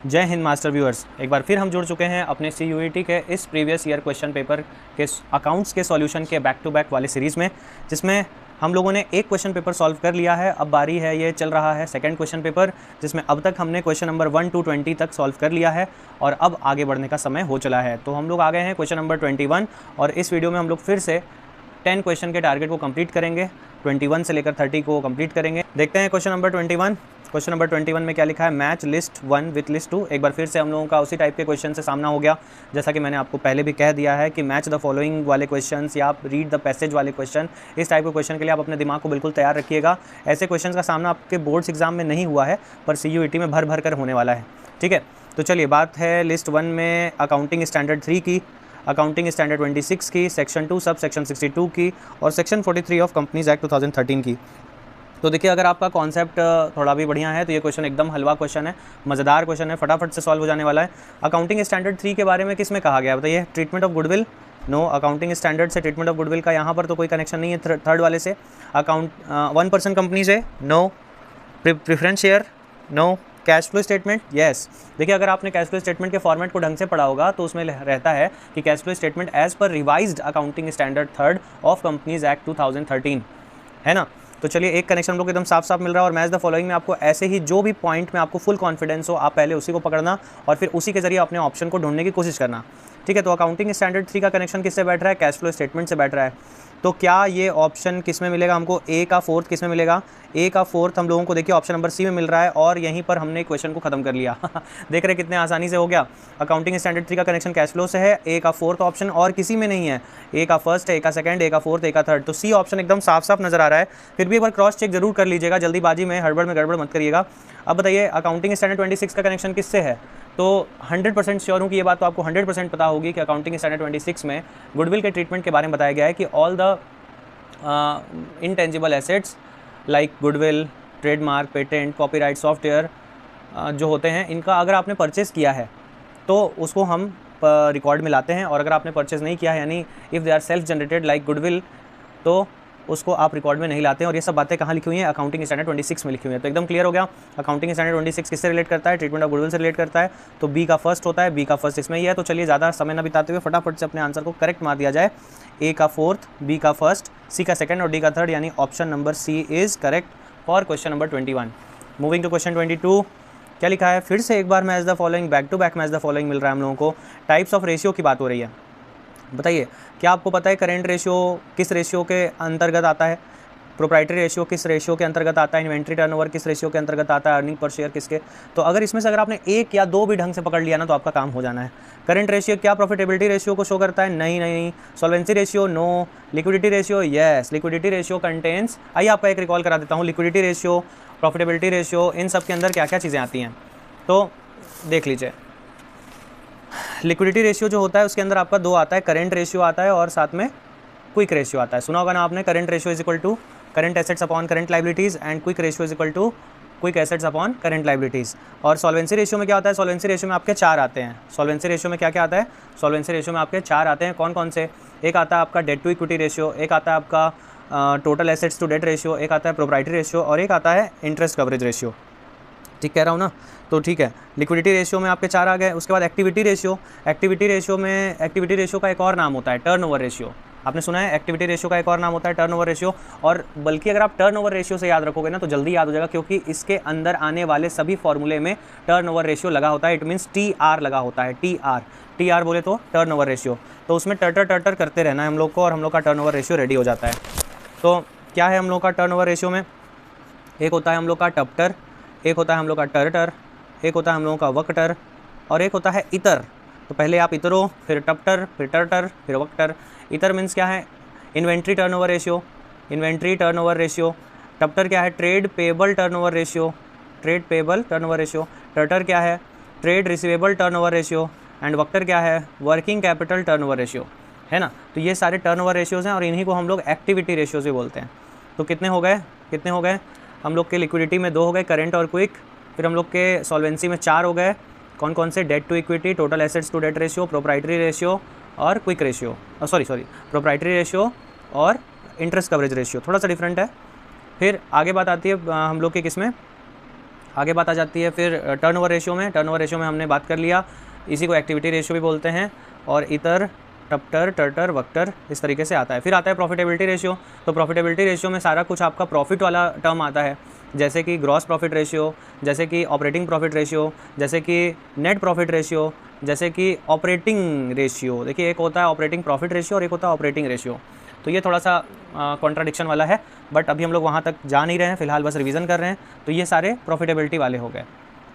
जय Hind master viewers, एक बार फिर हम जुड़ चुके हैं अपने CUET के इस प्रीवियस ईयर क्वेश्चन पेपर के अकाउंट्स के सॉल्यूशन के बैक टू बैक वाले सीरीज़ में, जिसमें हम लोगों ने एक क्वेश्चन पेपर सॉल्व कर लिया है। अब बारी है, ये चल रहा है सेकंड क्वेश्चन पेपर, जिसमें अब तक हमने क्वेश्चन नंबर 1 to 20 तक सॉल्व कर लिया है और अब आगे बढ़ने का समय हो चला है। तो हम लोग आ गए हैं क्वेश्चन नंबर 21 और इस वीडियो में हम लोग फिर से 10 क्वेश्चन के टारगेट को कंप्लीट करेंगे। 21 से लेकर 30 को कंप्लीट करेंगे। देखते हैं क्वेश्चन नंबर 21। क्वेश्चन नंबर 21 में क्या लिखा है, मैच लिस्ट 1 विथ लिस्ट 2। एक बार फिर से हम लोगों का उसी टाइप के क्वेश्चन से सामना हो गया, जैसा कि मैंने आपको पहले भी कह दिया है कि मैच द फॉलोइंग वाले क्वेश्चंस या रीड द पैसेज वाले क्वेश्चन, इस टाइप के क्वेश्चन के लिए आप अपने दिमाग को बिल्कुल तैयार रखिएगा। ऐसे क्वेश्चन का सामना आपके बोर्ड्स एग्जाम में नहीं हुआ है, पर CUET में भर भर कर होने वाला है। ठीक है, तो चलिए बात है लिस्ट 1 में अकाउंटिंग स्टैंडर्ड 3 की, अकाउंटिंग स्टैंडर्ड 26 की, सेक्शन 2 सब सेक्शन 62 की और सेक्शन 43 ऑफ कंपनीज एक्ट 2013 की। तो देखिए, अगर आपका कॉन्सेप्ट थोड़ा भी बढ़िया है तो ये क्वेश्चन एकदम हलवा क्वेश्चन है, मज़ेदार क्वेश्चन है, फटाफट से सॉल्व हो जाने वाला है। अकाउंटिंग स्टैंडर्ड 3 के बारे में किस में कहा गया है बताइए? Treatment of goodwill, no. Accounting standard से ट्रीटमेंट ऑफ गुडविल का यहाँ पर तो कोई कनेक्शन नहीं है थर्ड वाले से। अकाउंट 1% कंपनी से, no. Preference share, no. Cash flow statement, yes. देखिए, अगर आपने कैश फ्लो स्टेटमेंट के फॉर्मेट को ढंग से पढ़ा होगा तो उसमें रहता है कि cash flow statement as per revised accounting standard 3 of companies act 2013, है ना। तो चलिए, एक कनेक्शन हम लोग एकदम साफ साफ मिल रहा है। और मैच द फॉलोइंग में आपको ऐसे ही जो भी पॉइंट में आपको फुल कॉन्फिडेंस हो, आप पहले उसी को पकड़ना और फिर उसी के जरिए अपने ऑप्शन को ढूंढने की कोशिश करना। ठीक है, तो अकाउंटिंग स्टैंडर्ड 3 का कनेक्शन किससे बैठ रहा है? कैश फ्लो स्टेटमेंट से बैठ रहा है। तो क्या ये ऑप्शन किस में मिलेगा हमको? ए का फोर्थ किस में मिलेगा? ए का फोर्थ हम लोगों को देखिए ऑप्शन नंबर सी में मिल रहा है और यहीं पर हमने क्वेश्चन को खत्म कर लिया। देख रहे कितने आसानी से हो गया। अकाउंटिंग स्टैंडर्ड 3 का कनेक्शन कैश फ्लो से है, ए का फोर्थ ऑप्शन और किसी में नहीं है। ए का फर्स्ट है, ए का सेकंड, ए का फोर्थ, ए का थर्ड, तो सी ऑप्शन एकदम साफ साफ नजर आ रहा है। फिर भी एक बार क्रॉस चेक जरूर कर लीजिएगा, जल्दीबाजी में हड़बड़ में गड़बड़ मत करिएगा। अब बताइए, अकाउंटिंग स्टैंडर्ड 26 का कनेक्शन किससे है? तो 100% श्योर हूँ कि ये बात तो आपको 100% पता होगी कि अकाउंटिंग स्टैंडर्ड 26 में गुडविल के ट्रीटमेंट के बारे में बताया गया है कि all the intangible assets like goodwill, trademark, patent, copyright, software जो होते हैं, इनका अगर आपने परचेज़ किया है तो उसको हम रिकॉर्ड में लाते हैं, और अगर आपने परचेज़ नहीं किया है यानी if they are self generated like goodwill, तो उसको आप रिकॉर्ड में नहीं लाते हैं। और ये सब बातें कहाँ लिखी हुई हैं? अकाउंटिंग स्टैंडर्ड 26 में लिखी हुई है। तो एकदम क्लियर हो गया। अकाउंटिंग स्टैंडर्ड 26 किससे रिलेट करता है? ट्रीटमेंट ऑफ गुडविल से रिलेट करता है। तो बी का फर्स्ट होता है, बी का फर्स्ट इसमें ही है। तो चलिए, ज़्यादा समय न बिताते हुए फटाफट से अपने आंसर को करेक्ट मार दिया जाए। ए का फोर्थ, बी का फर्स्ट, सी का सेकंड और डी का थर्ड, यानी option number C is correct for question number 21। Moving to question 22, क्या लिखा है? फिर से एक बार match the following, back to back match the following मिल रहा है हम लोगों को। टाइप्स ऑफ रेशियो की बात हो रही है। बताइए, क्या आपको पता है करेंट रेशियो किस रेशियो के अंतर्गत आता है? प्रोप्राइटरी रेशियो किस रेशियो के अंतर्गत आता है? इन्वेंट्री टर्नओवर किस रेशियो के अंतर्गत आता है? अर्निंग पर शेयर किसके? तो अगर इसमें से अगर आपने एक या दो भी ढंग से पकड़ लिया ना तो आपका काम हो जाना है। करंट रेशियो क्या प्रॉफिटेबिलिटी रेशियो को शो करता है? नहीं नहीं नहीं। Solvency ratio, no. Liquidity ratio, yes. Liquidity ratio contains, आइए आपका एक रिकॉल करा देता हूँ। लिक्विडिटी रेशियो, प्रॉफिटेबिलिटी रेशियो, इन सब के अंदर क्या क्या चीज़ें आती हैं तो देख लीजिए। लिक्विडिटी रेशियो जो होता है उसके अंदर आपका दो आता है, करेंट रेशियो आता है और साथ में क्विक रेशियो आता है। सुना होगा ना आपने, current ratio is equal to current assets upon current liabilities and quick ratio is equal to quick assets upon current liabilities. और सॉल्वेंसी रेशियो में क्या होता है? सॉल्वेंसी रेशियो में आपके 4 आते हैं। सॉल्वेंसी रेशियो में क्या क्या आता है? सॉल्वेंसी रेशियो में आपके 4 आते हैं। कौन कौन से? एक आता है आपका डेट टू इक्विटी रेशियो, एक आता है आपका total assets to debt ratio, एक आता है प्रोप्राइटरी रेशियो और एक आता है इंटरेस्ट कवरेज रेशियो। ठीक कह रहा हूँ ना? तो ठीक है, लिक्विडिटी रेशियो में आपके 4 आ गए। उसके बाद एक्टिविटी रेशियो, एक्टिविटी रेशियो का एक और नाम होता है टर्नओवर रेशियो। आपने सुना है? एक्टिविटी रेशियो का एक और नाम होता है टर्नओवर रेशियो। और बल्कि अगर आप टर्नओवर रेशियो से याद रखोगे ना तो जल्दी याद हो जाएगा, क्योंकि इसके अंदर आने वाले सभी फॉर्मूले में टर्नओवर रेशियो लगा होता है। इट मीन्स TR लगा होता है। TR बोले तो टर्नओवर रेशियो। तो उसमें टर्टर करते रहना है हम लोग को और हम लोग का टर्नओवर रेशियो रेडी हो जाता है। तो क्या है हम लोग का टर्नओवर रेशियो में? एक होता है हम लोग का टपटर, एक होता है हम लोग का टर्टर, एक होता है हम लोगों का वक्टर और एक होता है इतर। तो पहले आप इतरो, फिर टपटर, फिर टर्टर, फिर वक्टर। इतर मीन्स क्या है? Inventory turnover ratio, inventory turnover ratio. टपटर क्या है? Trade payable turnover ratio, trade payable turnover ratio. टर्टर क्या है? Trade receivable turnover ratio. And वक्टर क्या है? वर्किंग कैपिटल टर्नओवर रेशियो, है ना। तो ये सारे टर्नओवर रेशियोज़ हैं और इन्हीं को हम लोग एक्टिविटी रेशियोज़ भी बोलते हैं। तो कितने हो गए? हम लोग के लिक्विडिटी में 2 हो गए, करेंट और क्विक। फिर हम लोग के सॉल्वेंसी में 4 हो गए। कौन कौन से? Debt to equity, total assets to debt ratio, proprietary ratio और क्विक रेशियो, प्रोप्राइटरी रेशियो और इंटरेस्ट कवरेज रेशियो। थोड़ा सा डिफरेंट है। फिर आगे बात आती है हम लोग के किस में? आगे बात आ जाती है फिर टर्नओवर रेशियो में। टर्नओवर रेशियो में हमने बात कर लिया, इसी को एक्टिविटी रेशियो भी बोलते हैं, और इतर, टप्टर, टर्टर, वक्टर, इस तरीके से आता है। फिर आता है प्रॉफिटेबिलिटी रेशियो। तो प्रॉफिटेबिलिटी रेशियो में सारा कुछ आपका प्रॉफिट वाला टर्म आता है, जैसे कि ग्रॉस प्रॉफिट रेशियो, जैसे कि ऑपरेटिंग प्रॉफिट रेशियो, जैसे कि नेट प्रॉफिट रेशियो, जैसे कि ऑपरेटिंग रेशियो। देखिए, एक होता है ऑपरेटिंग प्रॉफिट रेशियो और एक होता है ऑपरेटिंग रेशियो। तो ये थोड़ा सा कॉन्ट्राडिक्शन वाला है, बट अभी हम लोग वहाँ तक जा नहीं रहे हैं, फिलहाल बस रिवीजन कर रहे हैं। तो ये सारे प्रॉफिटेबिलिटी वाले हो गए,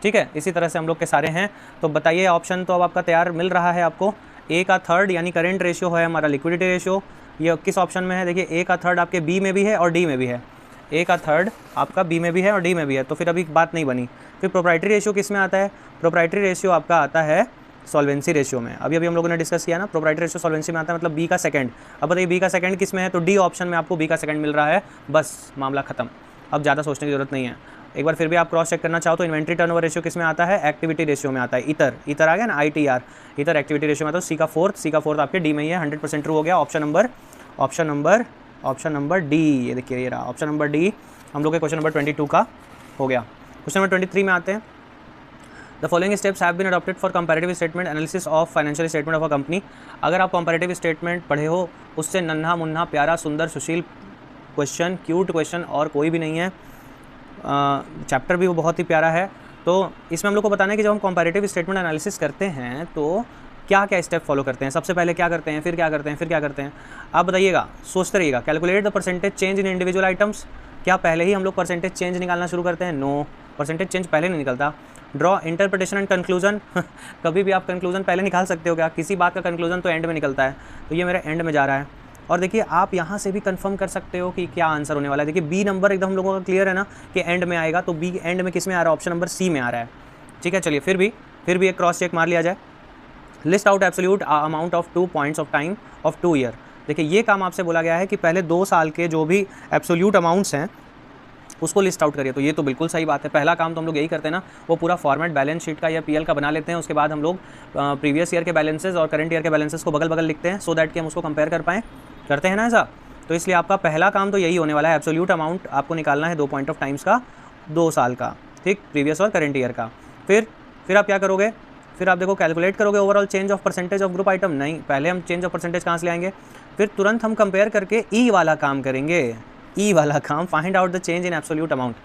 ठीक है। इसी तरह से हम लोग के सारे हैं। तो बताइए, ऑप्शन तो अब आपका तैयार मिल रहा है आपको। ए का थर्ड यानी करेंट रेशियो है हमारा लिक्विडिटी रेशियो, ये किस ऑप्शन में है? देखिए, ए का थर्ड आपके बी में भी है और डी में भी है। ए का थर्ड आपका बी में भी है और डी में भी है, तो फिर अभी बात नहीं बनी। फिर प्रोप्राइटरी रेशियो किस में आता है? प्रोप्राइटरी रेशियो आपका आता है सॉल्वेंसी रेशियो में। अभी हम लोगों ने डिस्कस किया ना, प्रोप्राइटरी रेशियो सॉल्वेंसी में आता है, मतलब बी का सेकंड। अब बताइए बी का सेकंड किस में है? तो डी ऑप्शन में आपको बी का सेकंड मिल रहा है, बस मामला खत्म। अब ज़्यादा सोचने की जरूरत नहीं है। एक बार फिर भी आप क्रॉस चेक करना चाहो तो इन्वेंट्री टर्नओवर रेशियो किस में आता है? एक्टिविटी रेशियो में आता है। इतर आ गया ना, ITR, इतर एक्टिविटी रेशियो में आता है। सी का फोर्थ आपके डी में ही है, 100% ट्रू हो गया। ऑप्शन नंबर डी, ये देखिए ये रहा ऑप्शन नंबर डी हम लोग के क्वेश्चन नंबर 22 का हो गया। क्वेश्चन नंबर 23 में आते हैं। The following steps have been adopted for comparative statement analysis of financial statement of a company. अगर आप कंपैरेटिव स्टेटमेंट पढ़े हो, उससे नन्हा मुन्ना प्यारा सुंदर सुशील क्वेश्चन, क्यूट क्वेश्चन और कोई भी नहीं है। चैप्टर भी वो बहुत ही प्यारा है। तो इसमें हम लोग को बताना है कि जब हम कंपैरेटिव स्टेटमेंट एनालिसिस करते हैं तो क्या क्या स्टेप फॉलो करते हैं। सबसे पहले क्या करते हैं, फिर क्या करते हैं, फिर क्या करते हैं, आप बताइएगा, सोचते रहिएगा। Calculate the percentage change in individual items. क्या पहले ही हम लोग परसेंटेज चेंज निकालना शुरू करते हैं? नो, परसेंटेज चेंज पहले नहीं निकलता। Draw interpretation and conclusion. कभी भी आप कंक्लूजन पहले निकाल सकते हो क्या? किसी बात का कंक्लूजन तो एंड में निकलता है, तो ये मेरा एंड में जा रहा है। और देखिए, आप यहाँ से भी कंफर्म कर सकते हो कि क्या आंसर होने वाला है। देखिए, बी नंबर एकदम हम लोगों का क्लियर है ना कि एंड में आएगा, तो बी एंड में किस में आ रहा है? ऑप्शन नंबर सी में आ रहा है, ठीक है। चलिए फिर भी एक क्रॉस चेक मार लिया जाए। List out absolute amount of 2 points of time of 2 year. देखिए, ये काम आपसे बोला गया है कि पहले 2 साल के जो भी एब्सोल्यूट अमाउंट्स हैं उसको लिस्ट आउट करिए। तो ये तो बिल्कुल सही बात है। पहला काम तो हम लोग यही करते हैं ना, वो पूरा फॉर्मेट बैलेंस शीट का या PL का बना लेते हैं। उसके बाद हम लोग प्रीवियस ईयर के बैलेंसेस और करंट ईयर के बैलेंसेस को बगल बगल लिखते हैं, सो दैट कि हम उसको कंपेयर कर पाएँ। करते हैं ना ऐसा? तो इसलिए आपका पहला काम तो यही होने वाला है। एब्सोल्यूट अमाउंट आपको निकालना है 2 पॉइंट ऑफ टाइम्स का, 2 साल का, ठीक, प्रीवियस और करंट ईयर का। फिर आप क्या करोगे? फिर आप देखो कैलकुलेट करोगे overall change of percentage of group item. नहीं, पहले हम चेंज ऑफ परसेंटेज कहाँ से लाएंगे? फिर तुरंत हम कंपेयर करके ई वाला काम करेंगे। ई वाला काम, find out the change in absolute amount.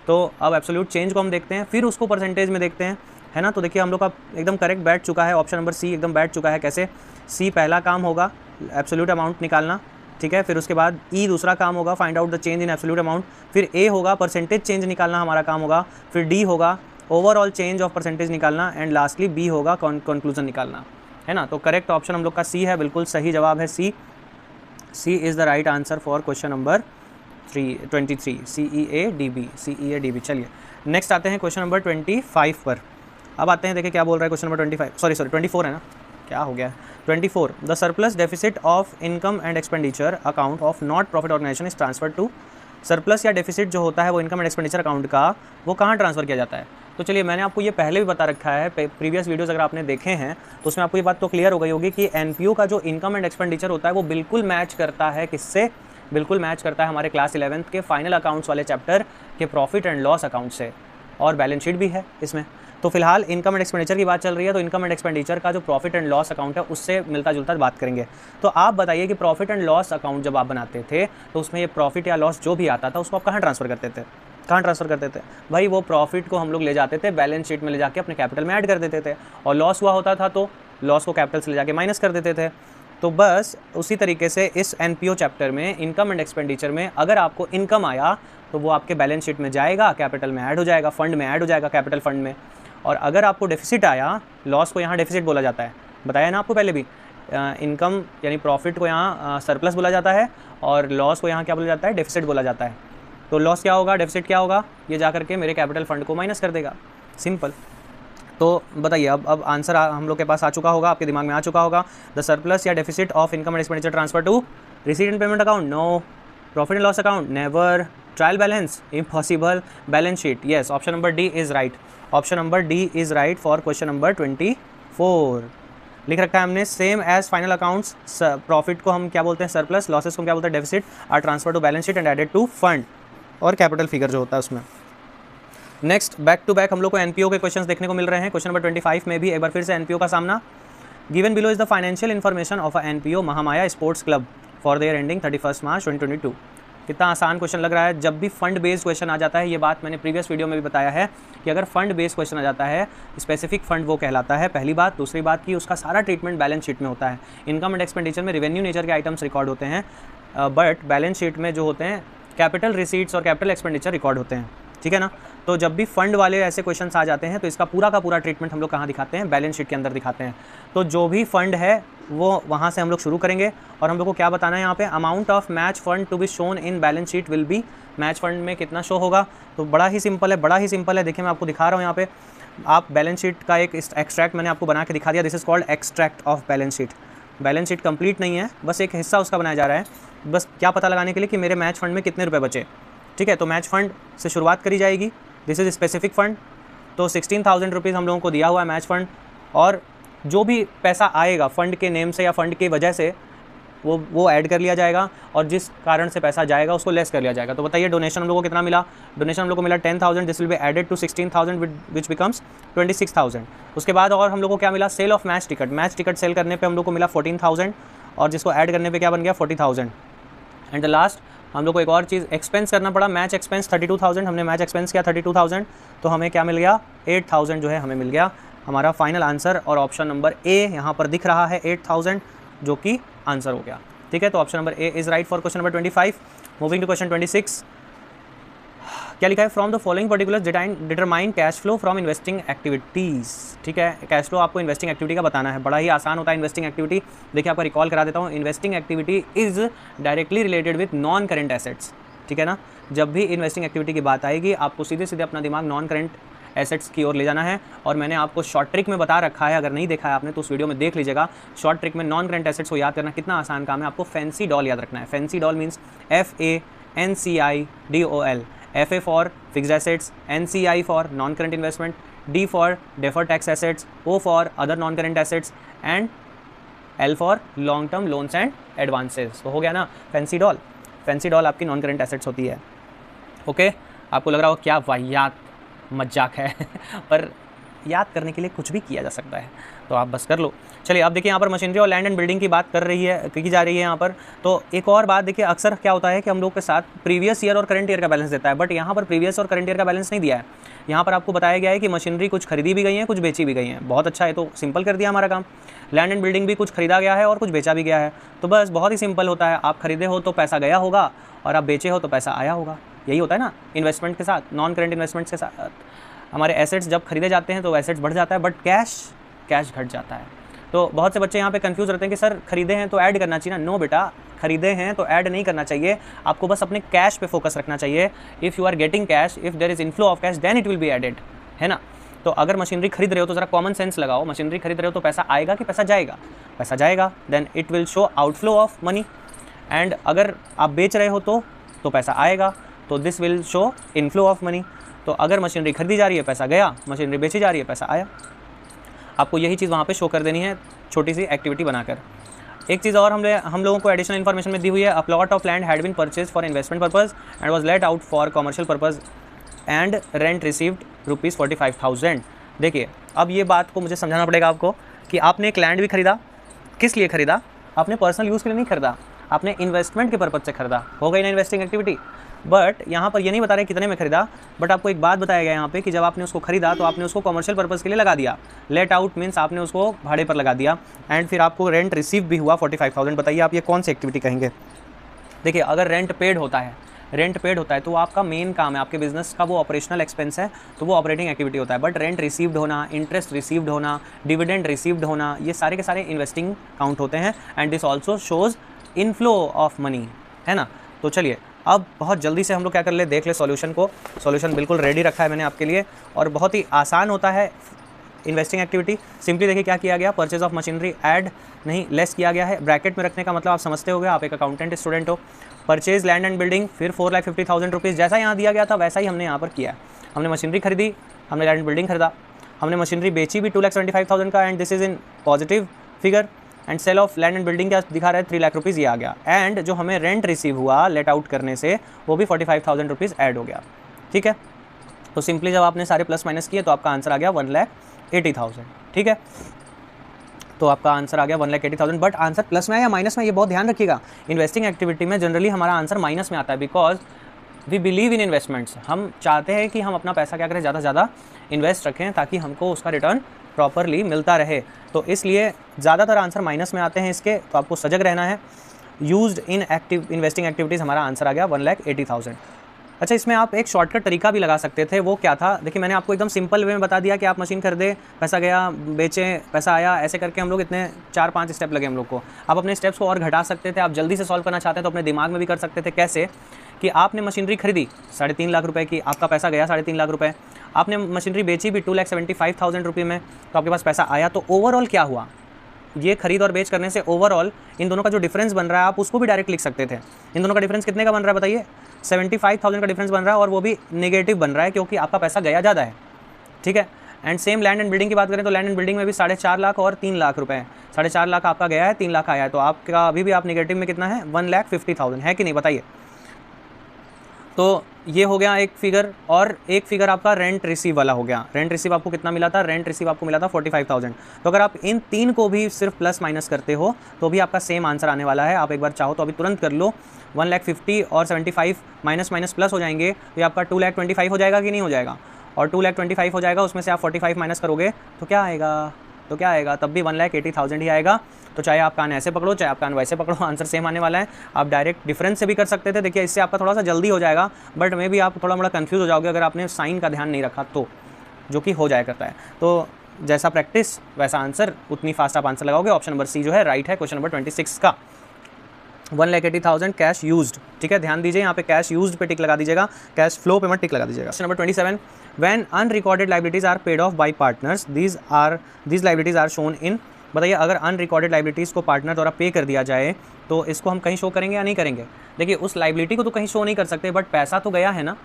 तो अब एब्सोल्यूट चेंज को हम देखते हैं, फिर उसको परसेंटेज में देखते हैं, है ना। तो देखिए, हम लोग का एकदम करेक्ट बैठ चुका है, ऑप्शन नंबर सी एकदम बैठ चुका है। कैसे? सी पहला काम होगा एब्सोल्यूट अमाउंट निकालना, ठीक है। फिर उसके बाद ई दूसरा काम होगा find out the change in absolute amount. फिर ए होगा परसेंटेज चेंज निकालना हमारा काम होगा। फिर डी होगा ओवरऑल चेंज ऑफ परसेंटेज निकालना, एंड लास्टली बी होगा कंक्लूजन निकालना, है ना। तो करेक्ट ऑप्शन हम लोग का सी है, बिल्कुल सही जवाब है C. C is the right answer for question number 23, CEA-DB। चलिए नेक्स्ट आते हैं क्वेश्चन नंबर 25 पर। अब आते हैं, देखिए क्या बोल रहा है क्वेश्चन नंबर 24 है ना, क्या हो गया? 24, the surplus deficit of income and expenditure account of not profit organisation is transfer to. Surplus या डेफिसिट जो होता है वो इनकम एंड एक्सपेंडिचर अकाउंट का, वो कहाँ ट्रांसफर किया जाता है? तो चलिए, मैंने आपको ये पहले भी बता रखा है, प्रीवियस वीडियोस अगर आपने देखे हैं तो उसमें आपको ये बात तो क्लियर हो गई होगी कि NPO का जो इनकम एंड एक्सपेंडिचर होता है वो बिल्कुल मैच करता है किससे? बिल्कुल मैच करता है हमारे क्लास 11th के फाइनल अकाउंट्स वाले चैप्टर के प्रॉफिट एंड लॉस अकाउंट से, और बैलेंस शीट भी है इसमें। तो फिलहाल इनकम एंड एक्सपेंडिचर की बात चल रही है, तो इनकम एंड एक्सपेंडिचर का जो प्रॉफिट एंड लॉस अकाउंट है उससे मिलता जुलता बात करेंगे। तो आप बताइए कि प्रॉफिट एंड लॉस अकाउंट जब आप बनाते थे तो उसमें ये प्रॉफिट या लॉस जो भी आता था उसको आप कहाँ ट्रांसफर करते थे? भाई, वो प्रॉफिट को हम लोग ले जाते थे बैलेंस शीट में ले जाके अपने कैपिटल में ऐड कर देते थे, और लॉस हुआ होता था तो लॉस को कैपिटल से ले जाके माइनस कर देते थे। तो बस उसी तरीके से इस NPO चैप्टर में इनकम एंड एक्सपेंडिचर में अगर आपको इनकम आया तो वो आपके बैलेंस शीट में जाएगा, कैपिटल में ऐड हो जाएगा, फंड में ऐड हो जाएगा, कैपिटल फंड में। और अगर आपको डेफिसिट आया, लॉस को यहाँ डेफिसिट बोला जाता है, बताया ना आपको पहले भी। इनकम यानी प्रॉफिट को यहाँ सरप्लस बोला जाता है, और लॉस को यहाँ क्या बोला जाता है? डेफिसिट बोला जाता है। तो लॉस क्या होगा, डेफिसिट क्या होगा? ये जा करके मेरे कैपिटल फंड को माइनस कर देगा, सिंपल। तो बताइए, अब आंसर हम लोग के पास आ चुका होगा, आपके दिमाग में आ चुका होगा। द सरप्लस या deficit of income and expenditure transfer to receipt and payment account, no. Profit and loss account, never. Trial balance, impossible. Balance sheet, yes. Option number D is right. Option number D is right for question number 24। लिख रखा है हमने, same as final accounts, profit को हम क्या बोलते हैं? Surplus. Losses को हम क्या बोलते हैं? Deficit. Are transfer to balance sheet and added to fund और कैपिटल फिगर जो होता है उसमें। नेक्स्ट बैक टू बैक हम लोग को एनपीओ के क्वेश्चंस देखने को मिल रहे हैं। क्वेश्चन नंबर 25 में भी एक बार फिर से एनपीओ का सामना। Given below is the financial information of a NPO Mahamaya sports club for their ending 31 मार्च 2022। कितना आसान क्वेश्चन लग रहा है। जब भी फंड बेस्ड क्वेश्चन आ जाता है, ये बात मैंने प्रीवियस वीडियो में भी बताया है कि अगर फंड बेस्ड क्वेश्चन आ जाता है, स्पेसिफिक फंड वो कहलाता है। पहली बात। दूसरी बात कि उसका सारा ट्रीटमेंट बैलेंस शीट में होता है। इनकम एंड एक्सपेंडिचर में रेवेन्यू नेचर के आइटम्स रिकॉर्ड होते हैं, बट बैलेंस शीट में जो होते हैं कैपिटल रिसीट्स और कैपिटल एक्सपेंडिचर रिकॉर्ड होते हैं। ठीक है ना। तो जब भी फंड वाले ऐसे क्वेश्चंस आ जाते हैं तो इसका पूरा का पूरा ट्रीटमेंट हम लोग कहाँ दिखाते हैं, बैलेंस शीट के अंदर दिखाते हैं। तो जो भी फंड है वो वहाँ से हम लोग शुरू करेंगे और हम लोग को क्या बताना है यहाँ पे, amount of match fund to be shown in balance sheet will be, match fund में कितना शो होगा। तो बड़ा ही सिंपल है, बड़ा ही सिंपल है। देखिए मैं आपको दिखा रहा हूँ यहाँ पे, आप बैलेंस शीट का एक एक्सट्रैक्ट मैंने आपको बना के दिखा दिया। This is called extract of balance sheet. Balance sheet complete नहीं है, बस एक हिस्सा उसका बनाया जा रहा है, बस क्या पता लगाने के लिए कि मेरे मैच फंड में कितने रुपए बचे। ठीक है, तो मैच फंड से शुरुआत करी जाएगी। This is specific fund. तो 16,000 रुपीज़ हम लोगों को दिया हुआ है मैच फंड, और जो भी पैसा आएगा फंड के नेम से या फंड की वजह से वो ऐड कर लिया जाएगा, और जिस कारण से पैसा जाएगा उसको लेस कर लिया जाएगा। तो बताइए डोनेशन हम लोगों को कितना मिला। डोनेशन हम लोग को मिला 10,000। This will be added to 16,000 which becomes 26,000। उसके बाद और हम लोग को क्या मिला, sale of match ticket. Match ticket sale करने पे हम लोग को मिला 14,000, और जिसको ऐड करने पे क्या बन गया 40,000। एंड द लास्ट हम लोग को एक और चीज़ एक्सपेंस करना पड़ा, मैच एक्सपेंस 32,000। हमने मैच एक्सपेंस किया 32,000, तो हमें क्या मिल गया 8,000 जो है हमें मिल गया हमारा फाइनल आंसर। और ऑप्शन नंबर ए यहाँ पर दिख रहा है 8,000 जो कि आंसर हो गया। ठीक है, तो option number A is right for question number 25। Moving to question 26, क्या लिखा है, from the following particular determine cash flow from investing activities. ठीक है, कैश फ्लो आपको इन्वेस्टिंग एक्टिविटी का बताना है। बड़ा ही आसान होता है इन्वेस्टिंग एक्टिविटी। देखिए आपको रिकॉल करा देता हूँ, investing activity is directly related with non current assets. ठीक है ना, जब भी इन्वेस्टिंग एक्टिविटी की बात आएगी आपको सीधे सीधे अपना दिमाग नॉन करेंट एसेट्स की ओर ले जाना है। और मैंने आपको शॉर्ट ट्रिक में बता रखा है, अगर नहीं देखा है आपने तो उस वीडियो में देख लीजिएगा। शॉर्ट ट्रिक में नॉन करेंट एसेट्स को याद करना कितना आसान काम है। आपको फैंसी डॉल याद रखना है। Fancy doll means FANCIDOL। FA for fixed assets, NCI for non current investment, D for deferred tax assets, O for other non current assets, and L for long term loans and advances. तो हो गया ना fancy doll. Fancy doll आपकी non current assets होती है। Okay, आपको लग रहा हो क्या वाहियात मजाक है पर याद करने के लिए कुछ भी किया जा सकता है, तो आप बस कर लो। चलिए अब देखिए यहाँ पर मशीनरी और लैंड एंड बिल्डिंग की बात की जा रही है यहाँ पर। तो एक और बात देखिए, अक्सर क्या होता है कि हम लोग के साथ प्रीवियस ईयर और करंट ईयर का बैलेंस देता है, बट यहाँ पर प्रीवियस और करंट ईयर का बैलेंस नहीं दिया है। यहाँ पर आपको बताया गया है कि मशीनरी कुछ खरीदी भी गई है, कुछ बेची भी गई हैं। बहुत अच्छा है, तो सिंपल कर दिया हमारा काम। लैंड एंड बिल्डिंग भी कुछ खरीदा गया है और कुछ बेचा भी गया है, तो बस बहुत ही सिंपल होता है। आप खरीदे हो तो पैसा गया होगा, और आप बेचे हो तो पैसा आया होगा। यही होता है ना इन्वेस्टमेंट के साथ, नॉन करेंट इन्वेस्टमेंट्स के साथ। हमारे एसेट्स जब खरीदे जाते हैं तो एसेट्स बढ़ जाता है, बट कैश घट जाता है। तो बहुत से बच्चे यहाँ पे कंफ्यूज रहते हैं कि सर खरीदे हैं तो ऐड करना चाहिए ना। नो बेटा, खरीदे हैं तो ऐड नहीं करना चाहिए, आपको बस अपने कैश पे फोकस रखना चाहिए। If you are getting cash, if there is inflow of cash, then it will be added, है ना। तो अगर मशीनरी खरीद रहे हो तो ज़रा कॉमन सेंस लगाओ। मशीनरी खरीद रहे हो तो पैसा आएगा कि पैसा जाएगा? पैसा जाएगा, then it will show outflow of money. And अगर आप बेच रहे हो तो पैसा आएगा, तो this will show inflow of money. तो अगर मशीनरी खरीदी जा रही है पैसा गया, मशीनरी बेची जा रही है पैसा आया। आपको यही चीज़ वहाँ पे शो कर देनी है, छोटी सी एक्टिविटी बनाकर। एक चीज़ और हम लोगों को एडिशनल इन्फॉर्मेशन में दी हुई है। A plot of land had been purchase for investment purpose and was let out for commercial purpose and rent received ₹45,000। देखिए अब ये बात को मुझे समझाना पड़ेगा आपको कि आपने एक लैंड भी खरीदा, किस लिए खरीदा? आपने पर्सनल यूज़ के लिए नहीं खरीदा, आपने इन्वेस्टमेंट के पर्पज से खरीदा। हो गई ना इन्वेस्टिंग एक्टिविटी। बट यहाँ पर ये नहीं बता रहे कितने में खरीदा, बट आपको एक बात बताया गया यहाँ पे कि जब आपने उसको खरीदा तो आपने उसको कमर्शियल पर्पज़ के लिए लगा दिया। लेट आउट मीन्स आपने उसको भाड़े पर लगा दिया, एंड फिर आपको रेंट रिसीव भी हुआ 45,000। बताइए आप ये कौन सी एक्टिविटी कहेंगे? देखिए अगर रेंट पेड होता है तो आपका मेन काम है, आपके बिजनेस का वो ऑपरेशनल एक्सपेंस है, तो वो ऑपरेटिंग एक्टिविटी होता है। बट रेंट रिसीव्ड होना, इंटरेस्ट रिसीव्ड होना, डिविडेंड रिसीव्ड होना, ये सारे के सारे इन्वेस्टिंग काउंट होते हैं। And this also shows inflow of money, है ना। तो चलिए अब बहुत जल्दी से हम लोग क्या कर ले, देख ले सॉल्यूशन को। सॉल्यूशन बिल्कुल रेडी रखा है मैंने आपके लिए, और बहुत ही आसान होता है इन्वेस्टिंग एक्टिविटी। सिंपली देखिए क्या किया गया, परचेज ऑफ मशीनरी ऐड नहीं लेस किया गया है। ब्रैकेट में रखने का मतलब आप समझते होगे, आप एक अकाउंटेंट स्टूडेंट हो। परचेज लैंड एंड बिल्डिंग, फिर 4,50,000 रुपीज़, जैसा यहाँ दिया गया था वैसा ही हमने यहाँ पर किया। हमने मशीनरी खरीदी, हमने लैंड एंड बिल्डिंग खरीदा, हमने मशीनरी बेची भी 2,75,000 का, and this is in positive figure. And sale of land and building क्या दिखा रहा है, 3 लाख रुपीज़ ये आ गया। एंड जो हमें रेंट रिसीव हुआ लेट आउट करने से, वो भी 45,000 रुपीज़ ऐड हो गया। ठीक है, तो सिंपली जब आपने सारे प्लस माइनस किए तो आपका आंसर आ गया 1,80,000। ठीक है, तो आपका आंसर आ गया 1,80,000। बट आंसर प्लस में है या माइनस में, ये बहुत ध्यान रखिएगा। इन्वेस्टिंग एक्टिविटी में जनरली हमारा आंसर माइनस में आता है, because we believe in investments. हम चाहते हैं कि हम अपना पैसा क्या करें, ज़्यादा से ज़्यादा इन्वेस्ट रखें ताकि हमको उसका रिटर्न प्रॉपरली मिलता रहे। तो इसलिए ज़्यादातर आंसर माइनस में आते हैं इसके, तो आपको सजग रहना है। Used in active investing activities हमारा आंसर आ गया 1,80,000। अच्छा, इसमें आप एक शॉर्टकट तरीका भी लगा सकते थे, वो क्या था? देखिए, मैंने आपको एकदम सिंपल वे में बता दिया कि आप मशीन खरीदे, पैसा गया, बेचें, पैसा आया, ऐसे करके हम लोग इतने 4-5 स्टेप लगे हम लोग को। आप अपने स्टेप्स को और घटा सकते थे। आप जल्दी से सॉल्व करना चाहते हैं तो अपने दिमाग में भी कर सकते थे। कैसे कि आपने मशीनरी खरीदी 3.5 लाख रुपए की, आपका पैसा गया 3.5 लाख रुपए। आपने मशीनरी बेची भी 2,75,000 रुपये में, तो आपके पास पैसा आया। तो ओवरऑल क्या हुआ, ये खरीद और बेच करने से ओवरऑल इन दोनों का जो डिफरेंस बन रहा है, आप उसको भी डायरेक्ट लिख सकते थे। इन दोनों का डिफरेंस कितने का बन रहा है बताइए? 75,000 का डिफरेंस बन रहा है, और वो भी नेगेटिव बन रहा है क्योंकि आपका पैसा गया ज़्यादा है। ठीक है, and same land and building की बात करें तो लैंड एंड बिल्डिंग में भी 4.5 लाख और 3 लाख रुपए है। 4.5 लाख आपका गया है, 3 लाख आया है, तो आपका अभी भी आप नेगेटिव में कितना है? 1,50,000 है कि नहीं, बताइए। तो ये हो गया एक फिगर, और एक फिगर आपका रेंट रिसीव वाला हो गया। रेंट रिसीव आपको कितना मिला था? रेंट रिसीव आपको मिला था 45,000। तो अगर आप इन तीन को भी सिर्फ प्लस माइनस करते हो तो भी आपका सेम आंसर आने वाला है। आप एक बार चाहो तो अभी तुरंत कर लो। 1,50,000 और 75 माइनस माइनस प्लस हो जाएंगे तो ये आपका 2,25,000 हो जाएगा कि नहीं हो जाएगा? और 2,25,000 हो जाएगा, उसमें से आप 45 माइनस करोगे तो क्या आएगा? तब भी 1,80,000 ही आएगा। तो चाहे आप कान ऐसे पकड़ो, चाहे आप कान वैसे पकड़ो, आंसर सेम आने वाला है। आप डायरेक्ट डिफरेंस से भी कर सकते थे। देखिए, इससे आपका थोड़ा सा जल्दी हो जाएगा, बट मे भी आप थोड़ा मोड़ा कंफ्यूज हो जाओगे अगर आपने साइन का ध्यान नहीं रखा तो, जो कि हो जाया करता है। तो जैसा प्रैक्टिस वैसा आंसर, उतनी फास्ट आप आंसर लगाओगे। ऑप्शन नंबर सी जो है राइट है क्वेश्चन नंबर 26 का। 1,80,000 कैश यूज्ड। ठीक है, ध्यान दीजिए, यहाँ पे कैश यूज्ड पे टिक लगा दीजिएगा, कैश फ्लो पे मत टिक लगा दीजिएगा। Question number 27, when unrecorded liabilities are paid off by partners, these liabilities are shown in. बताइए, अगर अनरिकॉर्डेड लाइबिलिटीज़ को पार्टनर द्वारा पे कर दिया जाए तो इसको हम कहीं शो करेंगे या नहीं करेंगे? देखिए, उस लाइबिलिटी को तो कहीं शो नहीं कर सकते, बट पैसा तो गया है ना,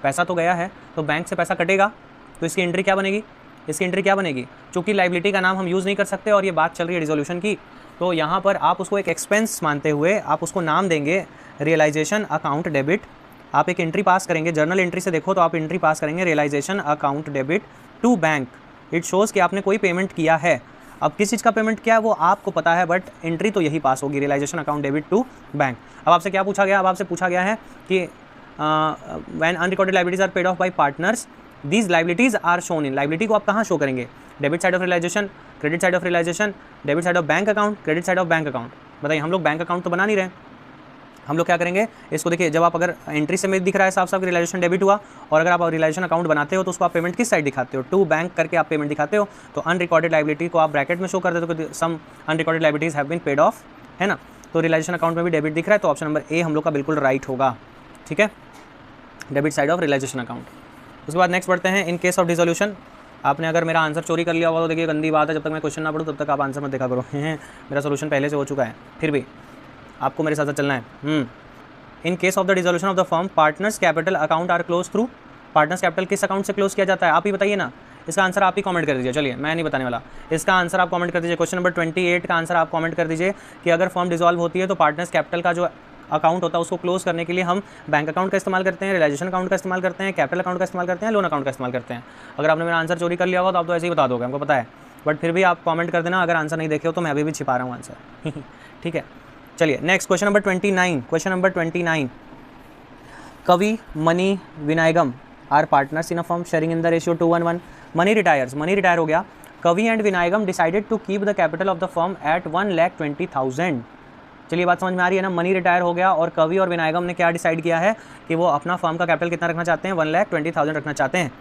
पैसा तो गया है, तो बैंक से पैसा कटेगा, तो इसकी एंट्री क्या बनेगी? इसकी एंट्री क्या बनेगी? चूँकि लाइबिलिटी का नाम हम यूज़ नहीं कर सकते और ये बात चल रही है रिजोल्यूशन की, तो यहाँ पर आप उसको एक एक्सपेंस मानते हुए आप उसको नाम देंगे रियलाइजेशन अकाउंट डेबिट। आप एक एंट्री पास करेंगे, जर्नल एंट्री से देखो तो आप एंट्री पास करेंगे realisation account debit to bank. It shows कि आपने कोई पेमेंट किया है। अब किस चीज़ का पेमेंट किया है वो आपको पता है, बट एंट्री तो यही पास होगी, realisation account debit to bank. अब आपसे क्या पूछा गया? अब आपसे पूछा गया है कि when unrecorded liabilities are paid off by partners, these liabilities are shown in. Liability को आप कहाँ शो करेंगे? Debit side of realisation, credit side of realisation, debit side of bank account, credit side of bank account. बताइए, हम लोग bank account तो बना नहीं रहे, हम लोग क्या करेंगे इसको? देखिए, जब आप अगर एंट्री से में दिख रहा है साफ साफ रियलाइजेशन डेबिट हुआ, और अगर आप रियलाइजेशन अकाउंट बनाते हो तो उसको आप पेमेंट किस साइड दिखाते हो? टू बैंक करके आप पेमेंट दिखाते हो। तो अनरिकॉर्डेड लाइबिलिटी को आप ब्रैकेट में शो कर देते हो, some unrecorded liabilities have been paid off, है ना। तो रियलाइजेशन अकाउंट में भी डेबिट दिख रहा है, तो ऑप्शन नंबर ए हम लोग का बिल्कुल राइट होगा। ठीक है, debit side of realisation account. उसके बाद नेक्स्ट बढ़ते हैं, इन केस ऑफ डिसोल्यूशन। आपने अगर मेरा आंसर चोरी कर लिया होगा तो देखिए गंदी बात है, जब तक मैं क्वेश्चन ना पढ़ूँ तब तक आप आंसर मत देखा करो। मेरा सोल्यूशन पहले से हो चुका है, फिर भी आपको मेरे साथ साथ चलना है। In case of the dissolution of the firm, partners capital account are close through. Partners capital किस अकाउंट से क्लोज किया जाता है? आप ही बताइए ना, इसका आंसर आप ही कमेंट कर दीजिए। चलिए, मैं नहीं बताने वाला, इसका आंसर आप कमेंट कर दीजिए। क्वेश्चन नंबर 28 का आंसर आप कमेंट कर दीजिए कि अगर फर्म डिसॉल्व होती है तो पार्टनर्स कैपिटल का जो अकाउंट होता है उसको क्लोज करने के लिए हम बैंक अकाउंट का इस्तेमाल करते हैं, रियलाइजेशन अकाउंट का इस्तेमाल करते हैं, कैपिटल अकाउंट का इस्तेमाल करते हैं, लोन अकाउंट का इस्तेमाल करते हैं। अगर आपने मेरा आंसर चोरी कर लिया होगा तो आप तो ऐसे ही बता दोगे, हमको पता है, बट फिर भी आप कमेंट कर देना। अगर आंसर नहीं देखे हो तो मैं अभी भी छिपा रहा हूँ आंसर। ठीक है, चलिए next question number 29। Question number 29, Kavi, Mani, Vinayagam are partners in a firm sharing in the ratio 2:1. Mani retires, Mani retire हो गया। Kavi and Vinayagam decided to keep the capital of the firm at 1,20,000। चलिए, बात समझ में आ रही है ना। मनी रिटायर हो गया और कवि और विनायगम ने क्या डिसाइड किया है कि वो अपना फर्म का कैपिटल कितना रखना चाहते हैं? 1,20,000 रखना चाहते हैं।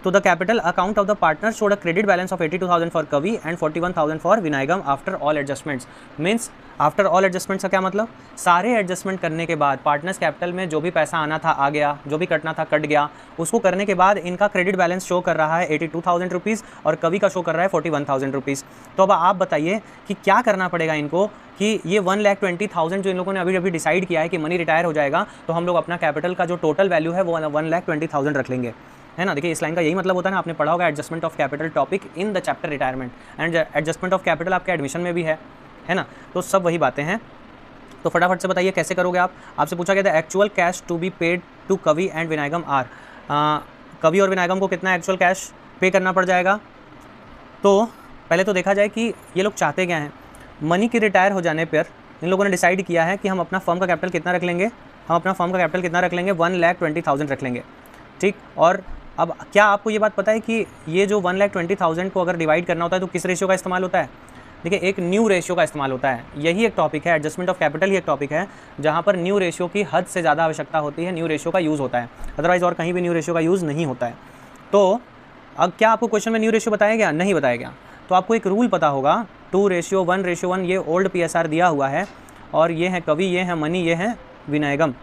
तो the capital account of the partner showed a credit balance of 82,000 for Kavi and 41,000 for Vinayagam after all adjustments. Means after all adjustments का क्या मतलब? सारे एडजस्टमेंट करने के बाद पार्टनर्स कैपिटल में जो भी पैसा आना था आ गया, जो भी कटना था कट गया। उसको करने के बाद इनका क्रेडिट बैलेंस शो कर रहा है 82,000 रुपीज़ और कवि का शो कर रहा है 41,000 रुपीज़। तो अब आप बताइए कि क्या करना पड़ेगा इनको कि ये 1,20,000 जो इन लोगों ने अभी अभी डिसाइड किया है कि मनी रिटायर हो जाएगा, तो हम लोग अपना कैपिटल का जो टोटल वैल्यू है वो 1,20,000 रख लेंगे, है ना। देखिए, इस लाइन का यही मतलब होता है ना, आपने पढ़ा होगा adjustment of capital topic in the chapter retirement, and adjustment of capital आपके एडमिशन में भी है ना। तो सब वही बातें हैं। तो फटाफट से बताइए कैसे करोगे आप। आपसे पूछा गया था actual cash to be paid to Kavi and Vinayagam R. Kavi और विनायकम को कितना एक्चुअल कैश पे करना पड़ जाएगा। तो पहले तो देखा जाए कि ये लोग चाहते क्या हैं। मनी के रिटायर हो जाने पर इन लोगों ने डिसाइड किया है कि हम अपना फर्म का कैपिटल कितना रख लेंगे, 1,20,000 रख लेंगे, ठीक। और अब क्या आपको ये बात पता है कि ये जो 1,20,000 को अगर डिवाइड करना होता है तो किस रेशियो का इस्तेमाल होता है? देखिए, एक न्यू रेशियो का इस्तेमाल होता है। यही एक टॉपिक है, एडजस्टमेंट ऑफ कैपिटल ही एक टॉपिक है जहाँ पर न्यू रेशियो की हद से ज़्यादा आवश्यकता होती है, न्यू रेशियो का यूज़ होता है, अदरवाइज़ और कहीं भी न्यू रेशियो का यूज़ नहीं होता है। तो अब क्या आपको क्वेश्चन में न्यू रेशियो बताया गया? नहीं बताया गया। तो आपको एक रूल पता होगा, 2:1:1, ये ओल्ड PSR दिया हुआ है, और ये है कवि, ये है मनी, ये है विनायकम।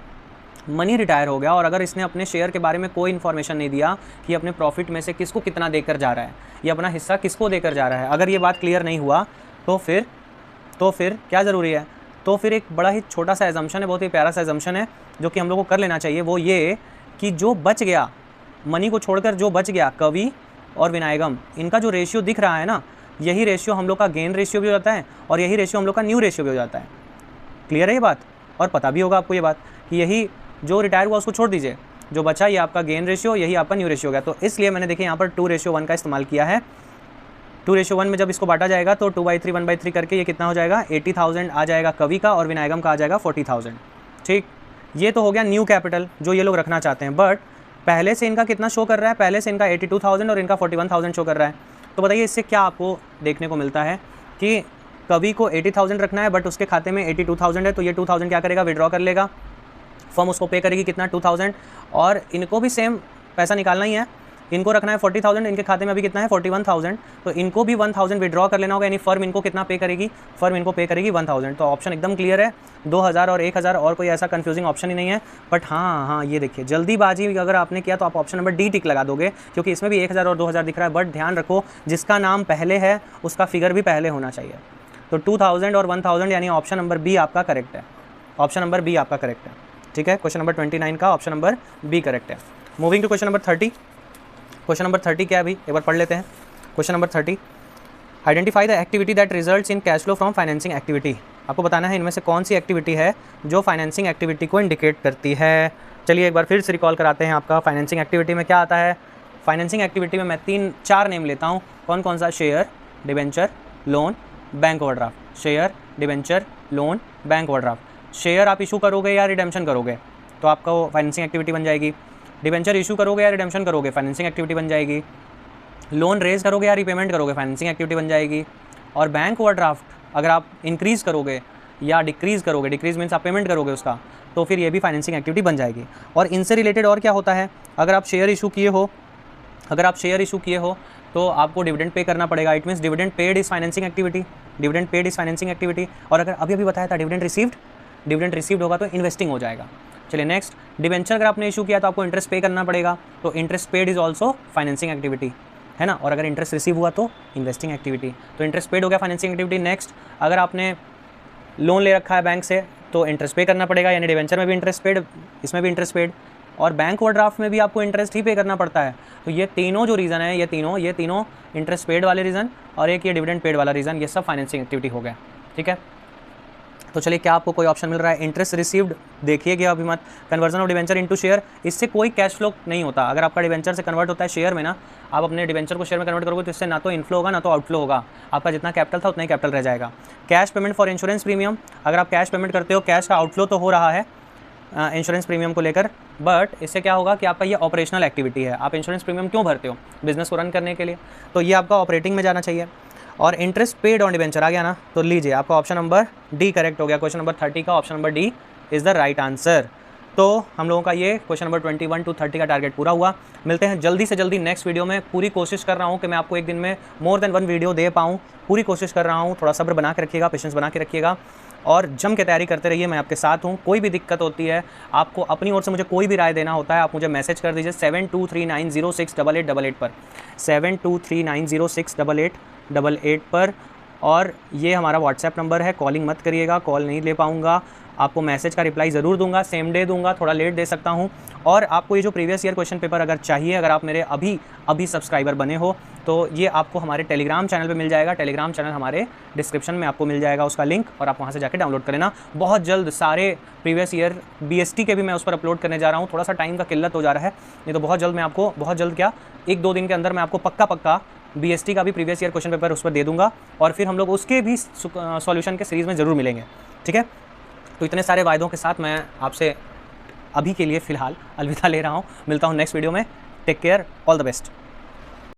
मनी रिटायर हो गया और अगर इसने अपने शेयर के बारे में कोई इन्फॉर्मेशन नहीं दिया कि अपने प्रॉफिट में से किसको कितना देकर जा रहा है, या अपना हिस्सा किसको देकर जा रहा है, अगर ये बात क्लियर नहीं हुआ तो फिर क्या ज़रूरी है? तो फिर एक बड़ा ही छोटा सा एजम्पशन है, बहुत ही प्यारा सा एजम्पशन है जो कि हम लोग को कर लेना चाहिए। वो ये कि जो बच गया, मनी को छोड़कर जो बच गया, कवि और विनायकम, इनका जो रेशियो दिख रहा है ना, यही रेशियो हम लोग का गेन रेशियो भी हो जाता है और यही रेशियो हम लोग का न्यू रेशियो भी हो जाता है। क्लियर है ये बात? और पता भी होगा आपको ये बात कि यही जो रिटायर हुआ उसको छोड़ दीजिए, जो बचा ये आपका गेन रेशियो, यही आपका न्यू रेशियो हो गया। तो इसलिए मैंने देखिए यहाँ पर 2:1 का इस्तेमाल किया है। 2:1 में जब इसको बांटा जाएगा तो 2/3 1/3 करके ये कितना हो जाएगा? 80,000 आ जाएगा कवि का, और विनायकम का आ जाएगा 40,000, ठीक। ये तो हो गया न्यू कैपिटल जो ये लोग रखना चाहते हैं। बट पहले से इनका कितना शो कर रहा है? पहले से इनका 82,000 और इनका 41,000 शो कर रहा है। तो बताइए इससे क्या आपको देखने को मिलता है कि कवि को 80,000 रखना है बट उसके खाते में 82,000 है, तो ये 2,000 क्या करेगा? विड्रॉ कर लेगा। फर्म उसको पे करेगी कितना? 2,000। और इनको भी सेम पैसा निकालना ही है, इनको रखना है 40,000, इनके खाते में अभी कितना है? 41,000। तो इनको भी 1,000 विड्रॉ कर लेना होगा, यानी फर्म इनको कितना पे करेगी? फर्म इनको पे करेगी 1,000। तो ऑप्शन एकदम क्लियर है, 2,000 और 1,000, और कोई ऐसा कंफ्यूजिंग ऑप्शन ही नहीं है। बट हाँ, ये देखिए, जल्दीबाजी अगर आपने किया तो आप ऑप्शन नंबर डी टिक लगा दोगे, क्योंकि इसमें भी 1,000 और 2,000 दिख रहा है। बट ध्यान रखो, जिसका नाम पहले है उसका फिगर भी पहले होना चाहिए। तो 2,000 और 1,000, यानी ऑप्शन नंबर बी आपका करेक्ट है। ऑप्शन नंबर बी आपका करेक्ट है, ठीक है। क्वेश्चन नंबर 29 का ऑप्शन नंबर बी करेक्ट है। Moving to question number 30। Question number 30 क्या है अभी एक बार पढ़ लेते हैं। Question number 30, identify the activity that results in cash flow from financing activity. आपको बताना है इनमें से कौन सी एक्टिविटी है जो फाइनेंसिंग एक्टिविटी को इंडिकेट करती है। चलिए एक बार फिर से रिकॉल कराते हैं आपका। फाइनेंसिंग एक्टिविटी में क्या आता है? फाइनेंसिंग एक्टिविटी में मैं 3-4 नेम लेता हूँ। कौन कौन सा? Share, debenture, loan, bank overdraft. Share, debenture, loan, bank overdraft. Share आप इशू करोगे या रिडेम्पशन करोगे तो आपका वो फाइनेंसिंग एक्टिविटी बन जाएगी। डिबेंचर इशू करोगे या रिडेम्पशन करोगे, फाइनेंसिंग एक्टिविटी बन जाएगी। लोन रेज करोगे या रिपेमेंट करोगे, फाइनेंसिंग एक्टिविटी बन जाएगी। और बैंक ओवरड्राफ्ट अगर आप इंक्रीज़ करोगे या डिक्रीज़ करोगे, डिक्रीज़ मीन्स आप पेमेंट करोगे उसका, तो फिर ये भी फाइनेंसिंग एक्टिविटी बन जाएगी। और इनसे रिलेटेड और क्या होता है? अगर आप शेयर इशू किए हो तो आपको डिविडेंड पे करना पड़ेगा। It means dividend paid is financing activity. और अगर अभी बताया था डिविडेंड रिसीव्ड होगा तो इन्वेस्टिंग हो जाएगा। चलिए नेक्स्ट, डिबेंचर अगर आपने इशू किया तो आपको इंटरेस्ट पे करना पड़ेगा, तो interest paid is also financing activity, है ना। और अगर इंटरेस्ट रिसीव हुआ तो इन्वेस्टिंग एक्टिविटी, तो इंटरेस्ट पेड हो गया फाइनेंसिंग एक्टिविटी। नेक्स्ट, अगर आपने लोन ले रखा है बैंक से तो इंटरेस्ट पे करना पड़ेगा, यानी डिबेंचर में भी इंटरेस्ट पेड, इसमें भी इंटरेस्ट पेड, और बैंक ओवरड्राफ्ट में भी आपको इंटरेस्ट ही पे करना पड़ता है। तो ये तीनों जो रीज़न है, ये तीनों इंटरेस्ट पेड वाले रीज़न और एक ये डिविडेंड पेड वाला रीज़न, ये सब फाइनेंसिंग एक्टिविटी हो गया, ठीक है। तो चलिए क्या आपको कोई ऑप्शन मिल रहा है? इंटरेस्ट रिसीव्ड देखिएगा अभी मत। Conversion of debenture into share, इससे कोई कैश फ्लो नहीं होता। अगर आपका डिबेंचर से कन्वर्ट होता है शेयर में ना, आप अपने डिबेंचर को शेयर में कन्वर्ट करोगे तो इससे ना तो इनफ्लो होगा ना तो आउटफ्लो होगा। आपका जितना कैपिटल था उतना ही कैपिटल रह जाएगा। Cash payment for insurance premium, अगर आप कैश पेमेंट करते हो, कैश का आउटफ्लो तो हो रहा है इंश्योरेंस प्रीमियम को लेकर, बट इससे क्या होगा कि आपका ये ऑपरेशनल एक्टिविटी है। आप इंश्योरेंस प्रीमियम क्यों भरते हो? बिजनेस को रन करने के लिए, तो ये आपका ऑपरेटिंग में जाना चाहिए। और इंटरेस्ट पेड ऑन डिबेंचर आ गया ना, तो लीजिए आपका ऑप्शन नंबर डी करेक्ट हो गया। क्वेश्चन नंबर 30 का option number D is the right answer. तो हम लोगों का ये क्वेश्चन नंबर 21 to 30 का टारगेट पूरा हुआ। मिलते हैं जल्दी से जल्दी नेक्स्ट वीडियो में। पूरी कोशिश कर रहा हूँ कि मैं आपको एक दिन में मोर देन 1 वीडियो दे पाऊँ, पूरी कोशिश कर रहा हूँ। थोड़ा सब्र बना के रखिएगा, पेशेंस बना के रखिएगा और जम के तैयारी करते रहिए। मैं आपके साथ हूँ। कोई भी दिक्कत होती है, आपको अपनी ओर से मुझे कोई भी राय देना होता है, आप मुझे मैसेज कर दीजिए 7239068888 पर, 7239068888 पर। और ये हमारा व्हाट्सएप नंबर है, कॉलिंग मत करिएगा, कॉल नहीं ले पाऊँगा। आपको मैसेज का रिप्लाई ज़रूर दूंगा, सेम डे दूंगा, थोड़ा लेट दे सकता हूं। और आपको ये जो प्रीवियस ईयर क्वेश्चन पेपर अगर चाहिए, अगर आप मेरे अभी सब्सक्राइबर बने हो तो ये आपको हमारे टेलीग्राम चैनल पे मिल जाएगा। टेलीग्राम चैनल हमारे डिस्क्रिप्शन में आपको मिल जाएगा उसका लिंक, और आप वहाँ से जाके डाउनलोड कर लेना। बहुत जल्द सारे प्रीवियस ईयर BST के भी मैं उस पर अपलोड करने जा रहा हूँ। थोड़ा सा टाइम का किल्लत हो जा रहा है, नहीं तो बहुत जल्द मैं आपको, बहुत जल्द क्या 1-2 दिन के अंदर मैं आपको पक्का BST का भी प्रीवियस ईयर क्वेश्चन पेपर उस पर दे दूंगा, और फिर हम लोग उसके भी सॉल्यूशन के सीरीज़ में ज़रूर मिलेंगे। ठीक है, तो इतने सारे वायदों के साथ मैं आपसे अभी के लिए फ़िलहाल अलविदा ले रहा हूँ। मिलता हूँ नेक्स्ट वीडियो में। Take care, all the best.